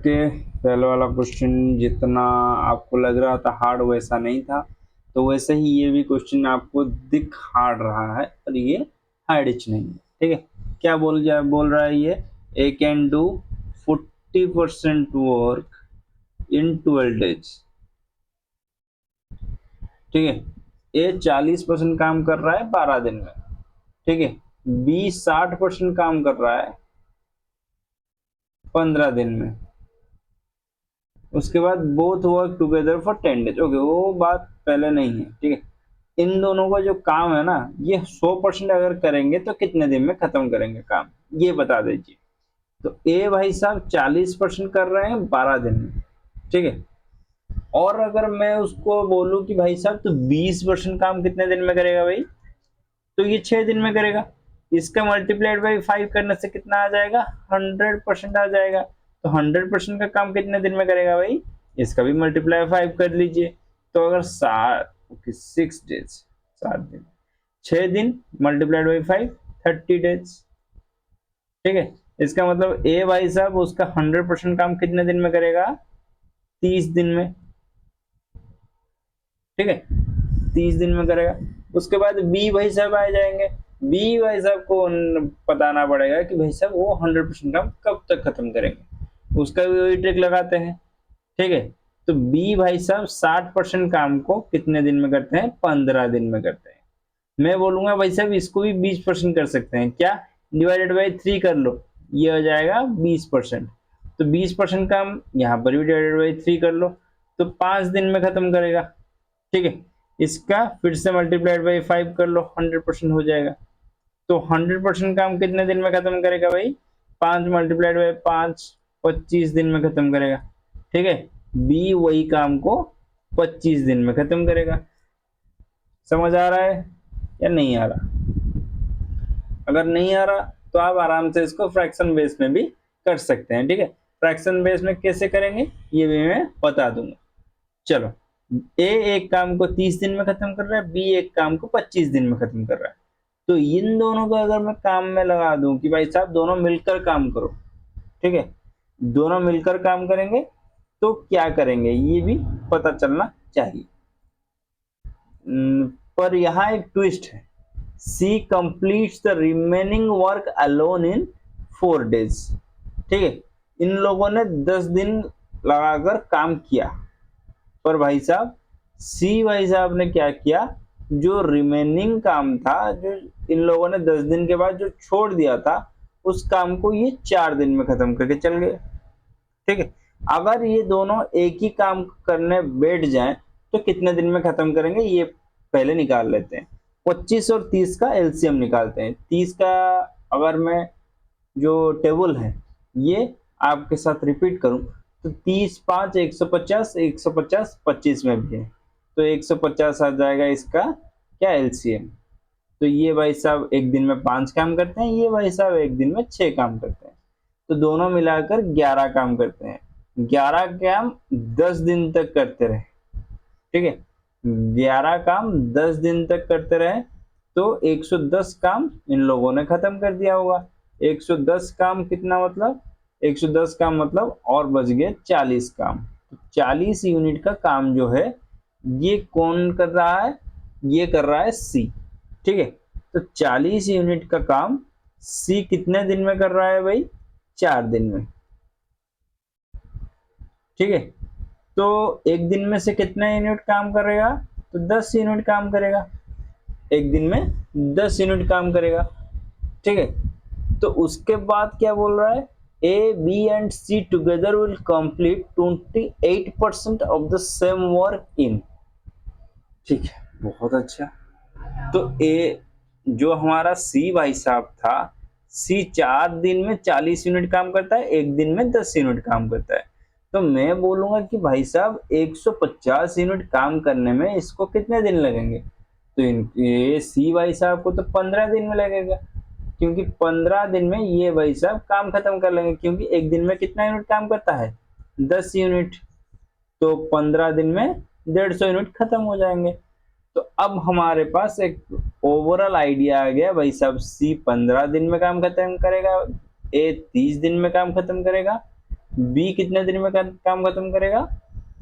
Okay, पहले वाला question जितना आपको लग रहा था हार्ड वैसा नहीं था, तो वैसे ही ये भी क्वेश्चन आपको दिख हार्ड रहा है और ये हार्डिच नहीं है। ठीक है, क्या बोल रहा है ये, A can do 40% work in 12 days. ठीक है, ए 40% काम कर रहा है 12 दिन में। ठीक है, बी 60% काम कर रहा है 15 दिन में। उसके बाद both work together for 10 days. Okay, वो बात पहले नहीं है। ठीक है, इन दोनों का जो काम है ना, ये 100% अगर करेंगे तो कितने दिन में खत्म करेंगे काम, ये बता दीजिए। तो ए भाई साहब 40% कर रहे हैं 12 दिन में। ठीक है, और अगर मैं उसको बोलूं कि भाई साहब तो 20% काम कितने दिन में करेगा भाई, तो ये 6 दिन में करेगा। इसका मल्टीप्लाइड बाई 5 करने से कितना आ जाएगा, 100% आ जाएगा। तो 100% का काम कितने दिन में करेगा भाई, इसका भी मल्टीप्लाई 5 कर लीजिए। तो अगर 6 डेज, 7 दिन, 6 दिन मल्टीप्लाइड बाई 5, 30 डेज। ठीक है, इसका मतलब ए भाई साहब उसका 100% काम कितने दिन में करेगा, 30 दिन में। ठीक है, 30 दिन में करेगा। उसके बाद बी भाई साहब आ जाएंगे। बी भाई साहब को बताना पड़ेगा कि भाई साहब वो 100% काम कब तक खत्म करेंगे, उसका भी वही ट्रिक लगाते हैं। ठीक है, तो बी भाई साहब 60% काम को कितने दिन में करते हैं, 15 दिन में करते हैं। मैं बोलूंगा भाई साहब इसको भी 20% कर सकते हैं, क्या, डिवाइडेड बाई 3 कर लो, ये हो जाएगा 20%। तो 20% काम यहाँ पर भी डिवाइडेड बाई 3 कर लो, तो 5 दिन में खत्म करेगा। ठीक है, इसका फिर से मल्टीप्लाइड बाई 5 कर लो, 100% हो जाएगा। तो 100% काम कितने दिन में खत्म करेगा भाई, 5 मल्टीप्लाइड बाई 5, 25 दिन में खत्म करेगा। ठीक है, बी वही काम को 25 दिन में खत्म करेगा। समझ आ रहा है या नहीं आ रहा? अगर नहीं आ रहा तो आप आराम से इसको फ्रैक्शन बेस में भी कर सकते हैं। ठीक है, फ्रैक्शन बेस में कैसे करेंगे ये भी मैं बता दूंगा। चलो, ए एक काम को 30 दिन में खत्म कर रहा है, बी एक काम को 25 दिन में खत्म कर रहा है। तो इन दोनों को अगर मैं काम में लगा दूं कि भाई साहब दोनों मिलकर काम करो, ठीक है, दोनों मिलकर काम करेंगे, तो क्या करेंगे ये भी पता चलना चाहिए। पर यहाँ एक ट्विस्ट है, she completes the remaining work alone in 4 days. ठीक है, इन लोगों ने 10 दिन लगाकर काम किया, पर भाई साहब सी भाई साहब ने क्या किया, जो रिमेनिंग काम था, जो इन लोगों ने 10 दिन के बाद जो छोड़ दिया था, उस काम को ये 4 दिन में खत्म करके चल गए। ठीक है, अगर ये दोनों एक ही काम करने बैठ जाएं तो कितने दिन में खत्म करेंगे ये पहले निकाल लेते हैं। 25 और 30 का एलसीएम निकालते हैं। 30 का अगर मैं जो टेबल है ये आपके साथ रिपीट करूं तो 30 5 150, 150 25 में भी है, तो 150 आ जाएगा इसका क्या, एलसीएम। तो ये भाई साहब एक दिन में 5 काम करते हैं, ये भाई साहब एक दिन में 6 काम करते हैं, तो दोनों मिलाकर 11 काम करते हैं। 11 काम 10 दिन तक करते रहे। ठीक है, 11 काम 10 दिन तक करते रहे, तो 110 काम इन लोगों ने खत्म कर दिया होगा। 110 काम कितना मतलब, 110 काम मतलब और बच गए 40 काम। तो 40 यूनिट का काम जो है ये कौन कर रहा है, ये कर रहा है सी। ठीक है, तो 40 यूनिट का काम सी कितने दिन में कर रहा है भाई, 4 दिन में। ठीक है, तो एक दिन में से कितना यूनिट काम करेगा, तो 10 यूनिट काम करेगा, एक दिन में 10 यूनिट काम करेगा। ठीक है, तो उसके बाद क्या बोल रहा है, A B and C together will complete 28% of the same work in. ठीक है, बहुत अच्छा। तो ए जो हमारा सी भाई साहब था, सी 4 दिन में 40 यूनिट काम करता है, एक दिन में 10 यूनिट काम करता है। तो मैं बोलूंगा कि भाई साहब 150 यूनिट काम करने में इसको कितने दिन लगेंगे, तो ये सी भाई साहब को तो 15 दिन में लगेगा, क्योंकि 15 दिन में ये भाई साहब काम खत्म कर लेंगे, क्योंकि एक दिन में कितना यूनिट काम करता है, 10 यूनिट, तो 15 दिन में 150 यूनिट खत्म हो जाएंगे। तो अब हमारे पास एक ओवरऑल आइडिया आ गया, भाई साहब सी 15 दिन में काम खत्म करेगा, ए 30 दिन में काम खत्म करेगा, बी कितने दिन में काम खत्म करेगा?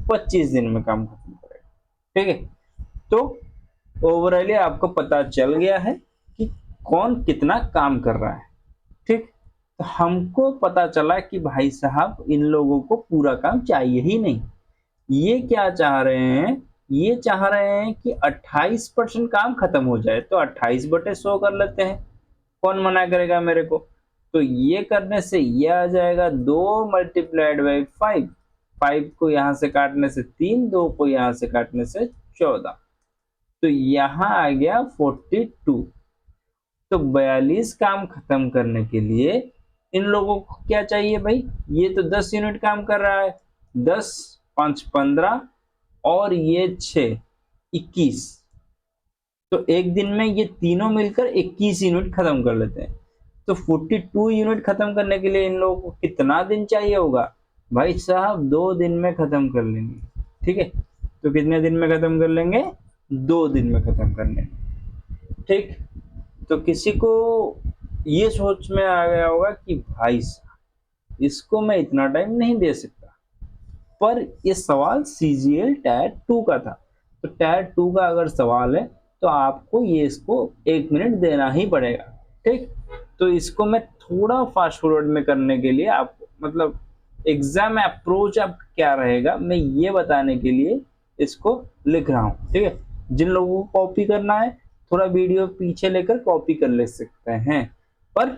25 दिन में काम खत्म करेगा। ठीक है, तो ओवरऑली आपको पता चल गया है कि कौन कितना काम कर रहा है। ठीक, तो हमको पता चला कि भाई साहब इन लोगों को पूरा काम चाहिए ही नहीं। ये क्या चाह रहे हैं? ये चाह रहे हैं कि 28% काम खत्म हो जाए, तो 28/100 कर लेते हैं। कौन मना करेगा मेरे को? तो ये करने से ये आ जाएगा 2 मल्टीप्लाइड बाई 5। 5 को यहाँ से काटने से 3, 2 को यहाँ से काटने से 14, तो यहाँ आ गया 42। तो 42 काम खत्म करने के लिए इन लोगों को क्या चाहिए भाई? ये तो 10 यूनिट काम कर रहा है, 10 5 15 और ये 6 21। तो एक दिन में ये तीनों मिलकर 21 यूनिट खत्म कर लेते हैं। तो 42 यूनिट खत्म करने के लिए इन लोगों को कितना दिन चाहिए होगा? भाई साहब 2 दिन में खत्म कर लेंगे। ठीक है, तो कितने दिन में खत्म कर लेंगे? 2 दिन में खत्म कर लेंगे। ठीक, तो किसी को ये सोच में आ गया होगा कि भाई साहब इसको मैं इतना टाइम नहीं दे सकता, पर ये सवाल सीजीएल टायर 2 का था। तो टायर 2 का अगर सवाल है तो आपको ये इसको 1 मिनट देना ही पड़ेगा। ठीक, तो इसको मैं थोड़ा फास्ट फॉरवर्ड में करने के लिए आपको मतलब एग्जाम अप्रोच अब क्या रहेगा मैं ये बताने के लिए इसको लिख रहा हूँ। ठीक है, जिन लोगों को कॉपी करना है थोड़ा वीडियो पीछे लेकर कॉपी कर ले सकते हैं, पर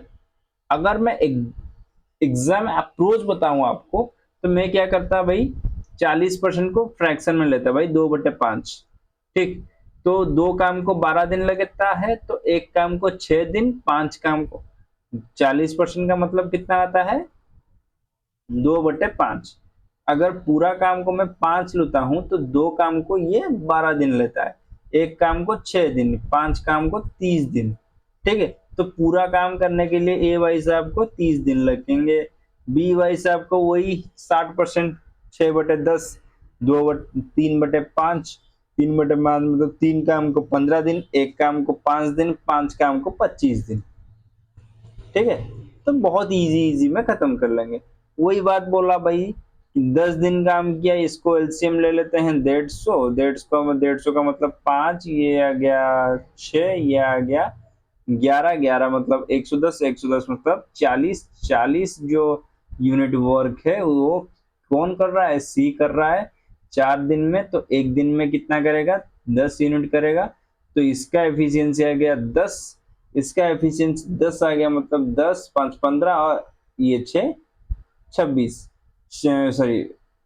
अगर मैं एग्जाम अप्रोच बताऊं आपको तो मैं क्या करता भाई, 40% को फ्रैक्शन में लेता भाई 2/5। ठीक, तो 2 काम को 12 दिन लगता है, तो एक काम को 6 दिन, 5 काम को 40% का मतलब कितना आता है? 2/5। अगर पूरा काम को मैं 5 लेता हूं तो 2 काम को ये 12 दिन लेता है, एक काम को 6 दिन, 5 काम को 30 दिन। ठीक है, तो पूरा काम करने के लिए ए भाई साहब को 30 दिन लगेंगे, बी भाई साहब को वही 60%, 6/10, 3/5, 3/5 मतलब 3 काम को 15 दिन, एक काम को 5 दिन, 5 काम को 25 दिन। ठीक है, तो बहुत इजी में खत्म कर लेंगे। वही बात बोला भाई, 10 दिन काम किया, इसको एलसीएम ले लेते हैं 150। 150 का मतलब 5, ये आ गया 6, ये आ गया 11, 11 मतलब 110, 110 मतलब 40। 40 जो यूनिट वर्क है वो कौन कर रहा है? सी कर रहा है 4 दिन में, तो एक दिन में कितना करेगा? 10 यूनिट करेगा। तो इसका एफिशिएंसी आ गया 10, इसका एफिशिएंसी 10 आ गया, मतलब 10 5 15 और ये 6 26, सॉरी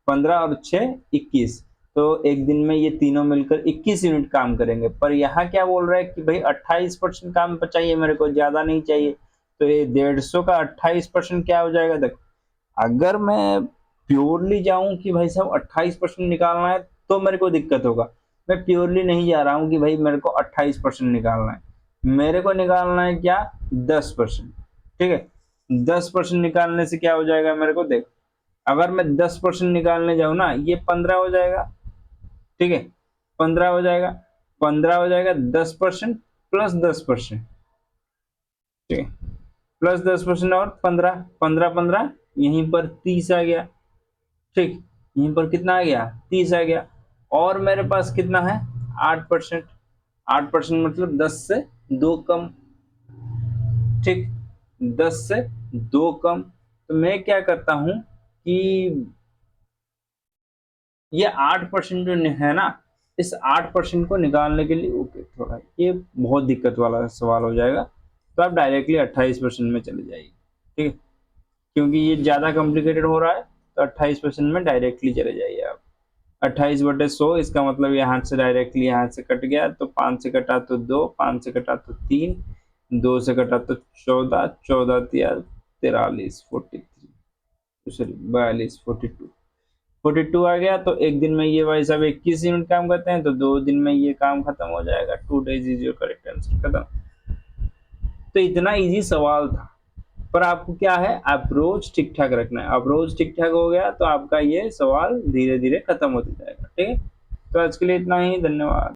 15 और 6 21। तो एक दिन में ये तीनों मिलकर 21 यूनिट काम करेंगे। पर यहाँ क्या बोल रहा है कि भाई 28% काम चाहिए मेरे को, ज्यादा नहीं चाहिए। तो ये 150 का 28% क्या हो जाएगा? देख, अगर मैं प्योरली जाऊं कि भाई साहब 28% निकालना है तो मेरे को दिक्कत होगा। मैं प्योरली नहीं जा रहा हूं कि भाई मेरे को 28% निकालना है, मेरे को निकालना है क्या? 10%। ठीक है, 10% निकालने से क्या हो जाएगा मेरे को? देख, अगर मैं 10% निकालने जाऊं ना, ये 15 हो जाएगा। ठीक है, 15 हो जाएगा, 15 हो जाएगा 10% प्लस 10%। ठीक है, प्लस 10% और 15, 15 15 यहीं पर 30 आ गया। ठीक, यहीं पर कितना आ गया? 30 आ गया। और मेरे पास कितना है? 8%। 8% मतलब 10 से 2 कम। ठीक, 10 से 2 कम। तो मैं क्या करता हूं कि ये 8% जो है ना, इस 8% को निकालने के लिए ओके थोड़ा ये बहुत दिक्कत वाला सवाल हो जाएगा, तो आप डायरेक्टली 28% में चले जाइए। ठीक है, क्योंकि ये ज्यादा कॉम्प्लिकेटेड हो रहा है, तो 28% में डायरेक्टली चले जाइए आप। 28/100 इसका मतलब यहाँ से डायरेक्टली यहाँ से कट गया, तो 5 से कटा तो 2, 5 से कटा तो 3, 2 से कटा तो 14, 14 43, 43 सॉरी 42, 42, 42 आ गया। तो एक दिन में ये भाई साहब 21 यूनिट काम करते हैं, तो 2 दिन में ये काम खत्म हो जाएगा। 2 days is your correct answer, खत्म। तो इतना इजी सवाल था, पर आपको क्या है? अप्रोच ठीक ठाक रखना है। अप्रोच ठीक ठाक हो गया तो आपका ये सवाल धीरे धीरे खत्म होते जाएगा। ठीक है, तो आज के लिए इतना ही, धन्यवाद।